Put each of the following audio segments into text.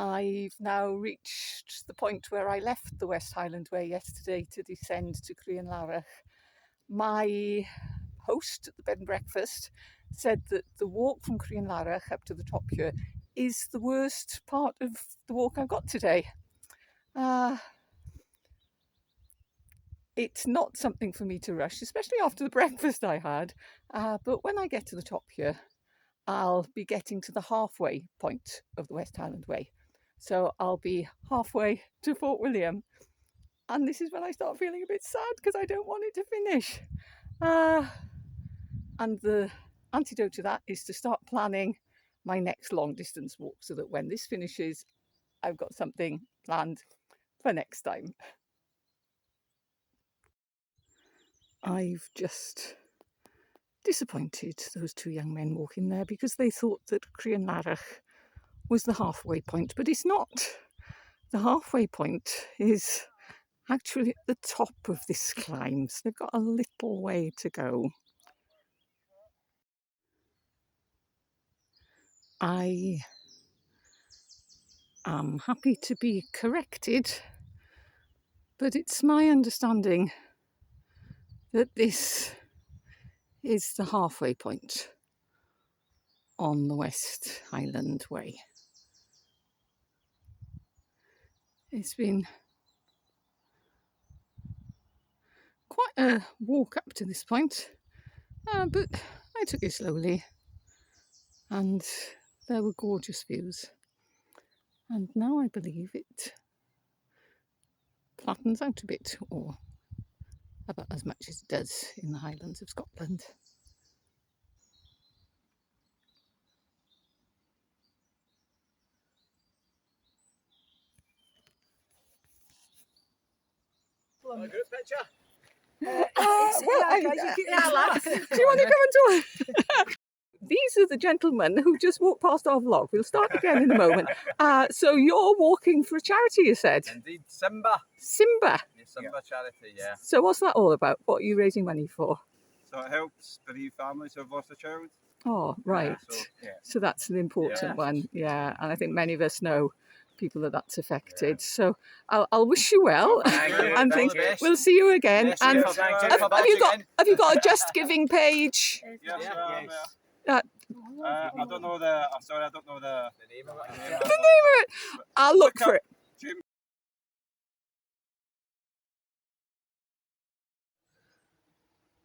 I've now reached the point where I left the West Highland Way yesterday to descend to Crianlarich. My host at the bed and breakfast said that the walk from Crianlarich up to the top here is the worst part of the walk I've got today. It's not something for me to rush, especially after the breakfast I had. But when I get to the top here, I'll be getting to the halfway point of the West Highland Way. So I'll be halfway to Fort William. And this is when I start feeling a bit sad because I don't want it to finish. And the antidote to that is to start planning my next long distance walk so that when this finishes, I've got something planned for next time. I've just disappointed those two young men walking there because they thought that Crianlarich was the halfway point, but it's not. The halfway point is actually at the top of this climb, so they've got a little way to go. I am happy to be corrected, but it's my understanding that this is the halfway point on the West Highland Way. It's been quite a walk up to this point, but I took it slowly and there were gorgeous views. And now I believe it flattens out a bit, or about as much as it does in the Highlands of Scotland. A good picture. Do you want to come and talk? These are the gentlemen who just walked past our vlog. We'll start again in a moment. So you're walking for a charity, you said? Indeed, Simba. Simba? The Simba charity, yeah. So what's that all about? What are you raising money for? So it helps bereaved families who have lost a child. Oh, right. So that's an important one, yeah. And I think many of us know people that's affected. Yeah. So I'll wish you well. And think we'll see you again. Yes, and have you got a Just Giving page? Yes. I don't know the. I'm sorry, I don't know the name of it. The name of it. I'll look for it.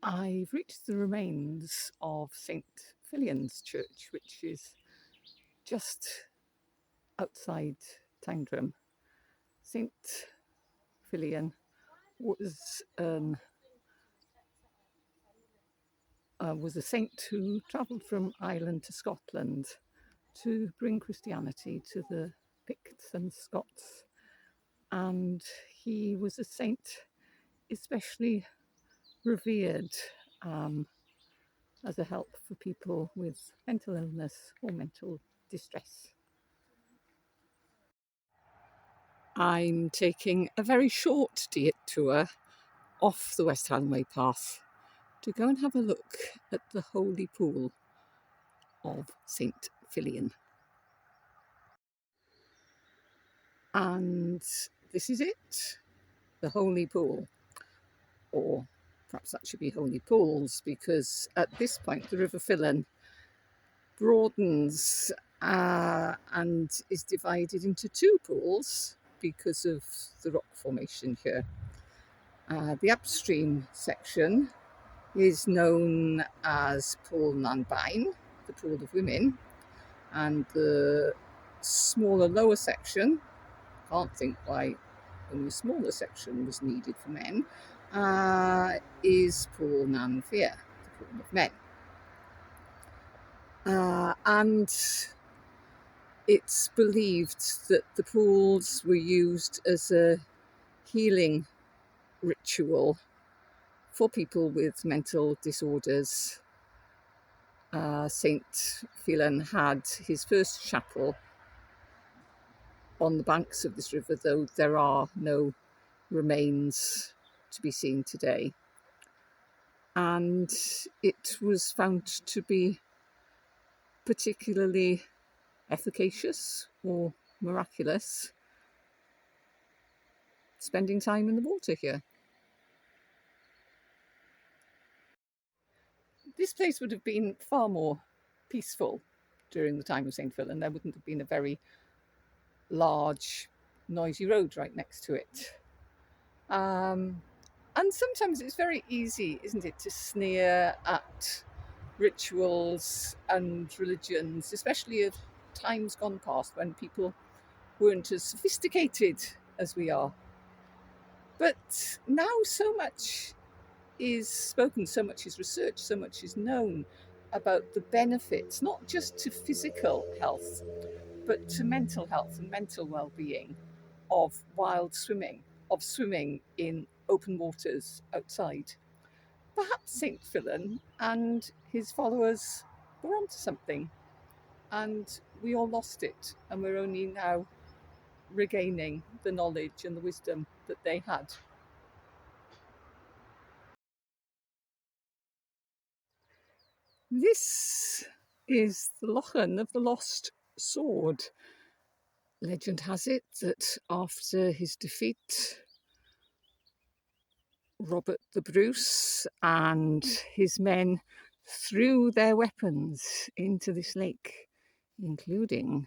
I've reached the remains of St. Fillian's Church, which is just outside Tyndrum. St. Fillian was a saint who travelled from Ireland to Scotland to bring Christianity to the Picts and Scots. And he was a saint especially revered as a help for people with mental illness or mental distress. I'm taking a very short detour off the West Highland Way path to go and have a look at the holy pool of St. Fillian. And this is it, the holy pool, or perhaps that should be holy pools, because at this point the River Fillian broadens and is divided into two pools because of the rock formation here. The upstream section is known as Pool Nan Bain, the Pool of Women, and the smaller lower section, can't think why only a smaller section was needed for men, is Pool Nan Fear, the Pool of Men. And It's believed that the pools were used as a healing ritual for people with mental disorders. Saint Fillian had his first chapel on the banks of this river, though there are no remains to be seen today. And it was found to be particularly efficacious or miraculous spending time in the water here. This place would have been far more peaceful during the time of St. Fillian. There wouldn't have been a very large, noisy road right next to it. And sometimes it's very easy, isn't it, to sneer at rituals and religions, especially of times gone past when people weren't as sophisticated as we are. But now so much is spoken, so much is researched, so much is known about the benefits, not just to physical health, but to mental health and mental well-being of wild swimming, of swimming in open waters outside. Perhaps St. Fillian and his followers were onto something, and we all lost it, and we're only now regaining the knowledge and the wisdom that they had. This is the Lochlan of the Lost Sword. Legend has it that after his defeat, Robert the Bruce and his men threw their weapons into this lake, including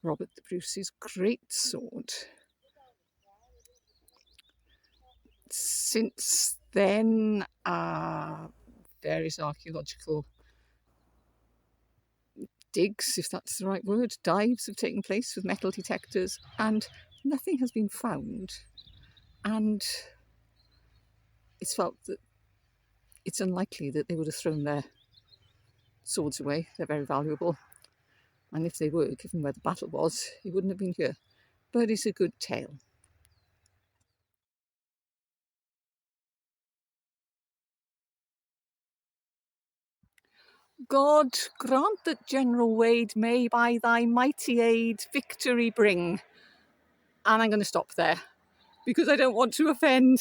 Robert the Bruce's great sword. Since then, various archaeological digs, if that's the right word, dives have taken place with metal detectors, and nothing has been found. And it's felt that it's unlikely that they would have thrown their swords away. They're very valuable. And if they were, given where the battle was, he wouldn't have been here. But it's a good tale. God grant that General Wade may by thy mighty aid victory bring. And I'm going to stop there because I don't want to offend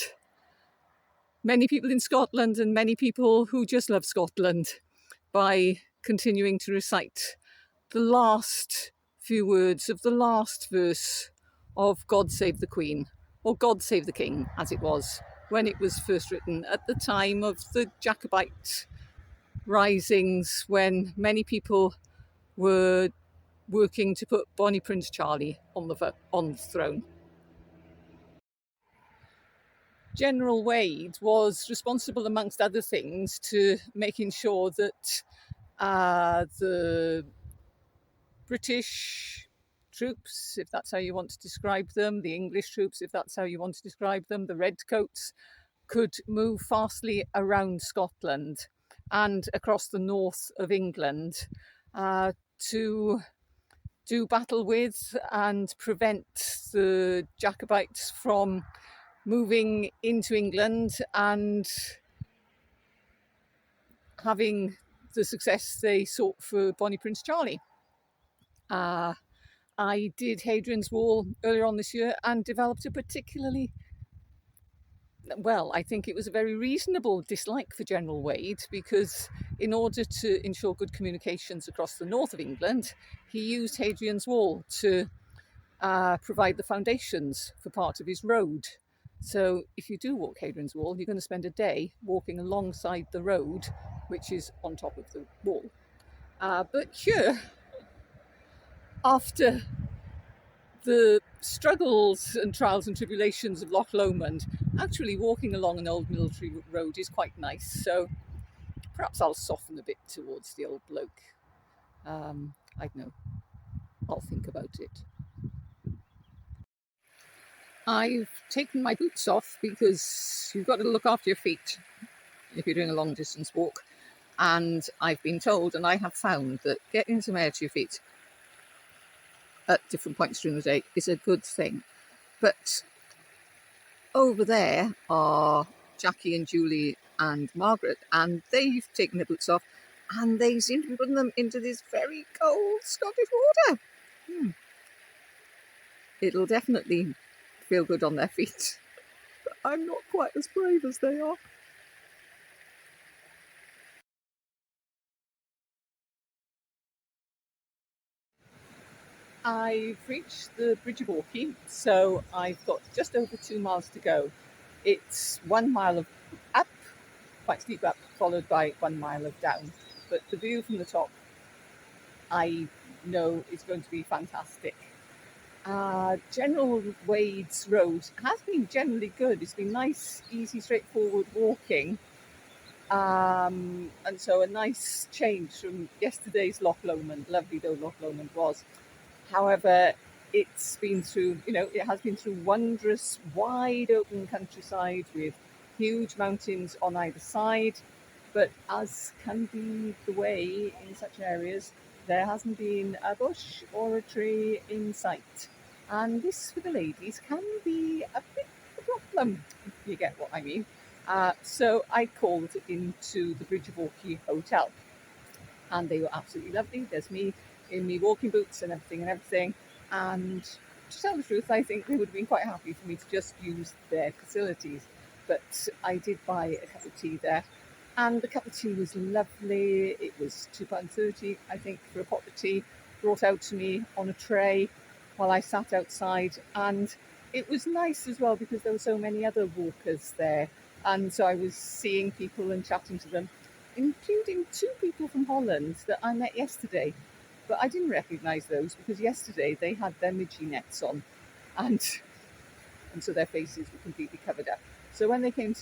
many people in Scotland and many people who just love Scotland by continuing to recite the last few words of the last verse of God Save the Queen, or God Save the King, as it was when it was first written at the time of the Jacobite risings, when many people were working to put Bonnie Prince Charlie on the throne. General Wade was responsible, amongst other things, to making sure that the British troops, if that's how you want to describe them, the English troops, if that's how you want to describe them, the Redcoats, could move fastly around Scotland and across the north of England to do battle with and prevent the Jacobites from moving into England and having the success they sought for Bonnie Prince Charlie. I did Hadrian's Wall earlier on this year and developed a particularly, well, I think it was a very reasonable dislike for General Wade, because in order to ensure good communications across the north of England, he used Hadrian's Wall to provide the foundations for part of his road. So if you do walk Hadrian's Wall, you're going to spend a day walking alongside the road, which is on top of the wall. But here, after the struggles and trials and tribulations of Loch Lomond, actually walking along an old military road is quite nice. So perhaps I'll soften a bit towards the old bloke. I don't know. I'll think about it. I've taken my boots off because you've got to look after your feet if you're doing a long distance walk. And I've been told, and I have found, that getting some air to your feet at different points during the day is a good thing. But over there are Jackie and Julie and Margaret, and they've taken their boots off and they seem to be putting them into this very cold Scottish water. It'll definitely feel good on their feet. But I'm not quite as brave as they are. I've reached the Bridge of Orkney, so I've got just over 2 miles to go. It's 1 mile of up, quite steep up, followed by 1 mile of down. But the view from the top, I know, is going to be fantastic. General Wade's road has been generally good. It's been nice, easy, straightforward walking. And so a nice change from yesterday's Loch Lomond, lovely though Loch Lomond was. However, it's been through, it has been through wondrous, wide open countryside with huge mountains on either side. But as can be the way in such areas, there hasn't been a bush or a tree in sight. And this, for the ladies, can be a bit of a problem, if you get what I mean. So I called into the Bridge of Orkney Hotel, and they were absolutely lovely. There's me in me walking boots and everything. And to tell the truth, I think they would have been quite happy for me to just use their facilities. But I did buy a cup of tea there, and the cup of tea was lovely. It was £2.30, I think, for a pot of tea, brought out to me on a tray while I sat outside. And it was nice as well because there were so many other walkers there. And so I was seeing people and chatting to them, including 2 people from Holland that I met yesterday. But I didn't recognise those because yesterday they had their midgie nets on, and so their faces were completely covered up. So when they came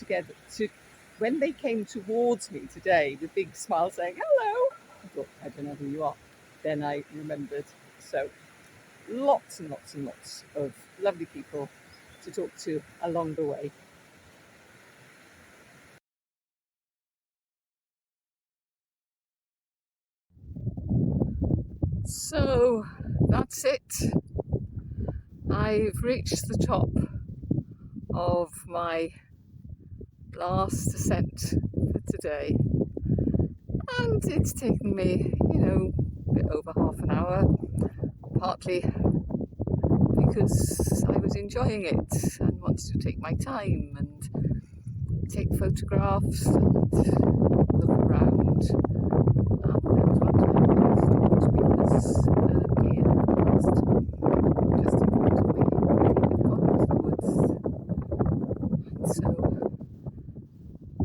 towards me today with big smiles saying hello, I thought, I don't know who you are. Then I remembered. So lots and lots and lots of lovely people to talk to along the way. So that's it. I've reached the top of my last ascent for today, and it's taken me, a bit over half an hour, partly because I was enjoying it and wanted to take my time and take photographs and look around. And there was one time when I stopped because a deer passed just in front of me. It had gone into the woods, and so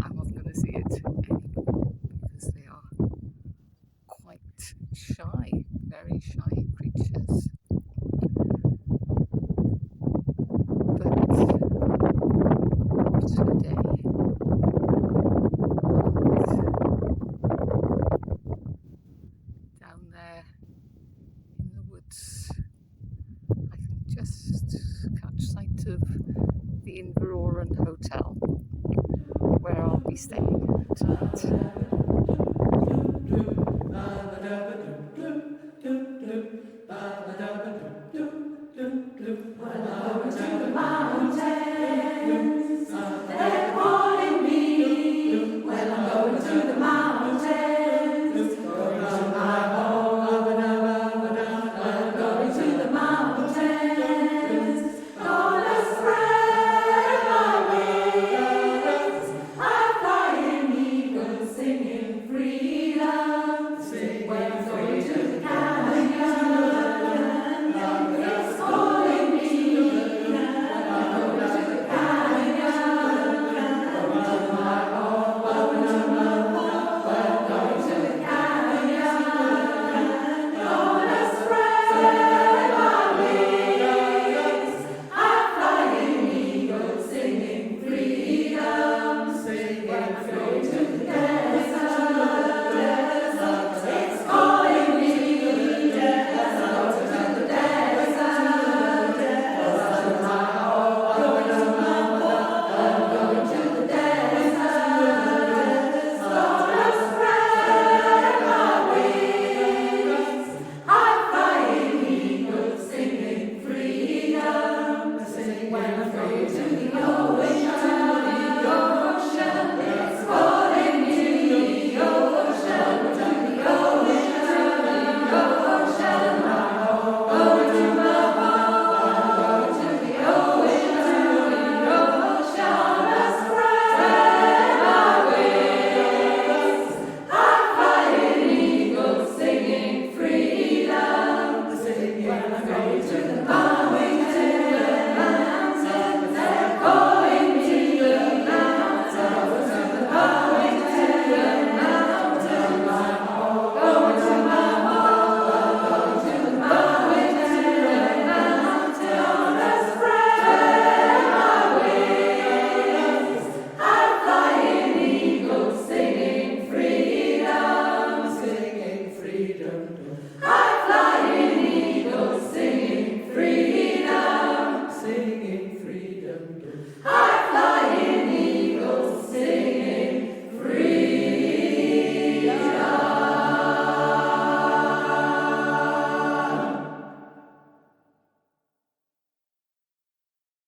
I wasn't going to see it anymore because they are quite shy, very shy creatures. But today, down there in the woods, I can just catch sight of the Inveroran Hotel, where I'll be staying tonight. Mountains,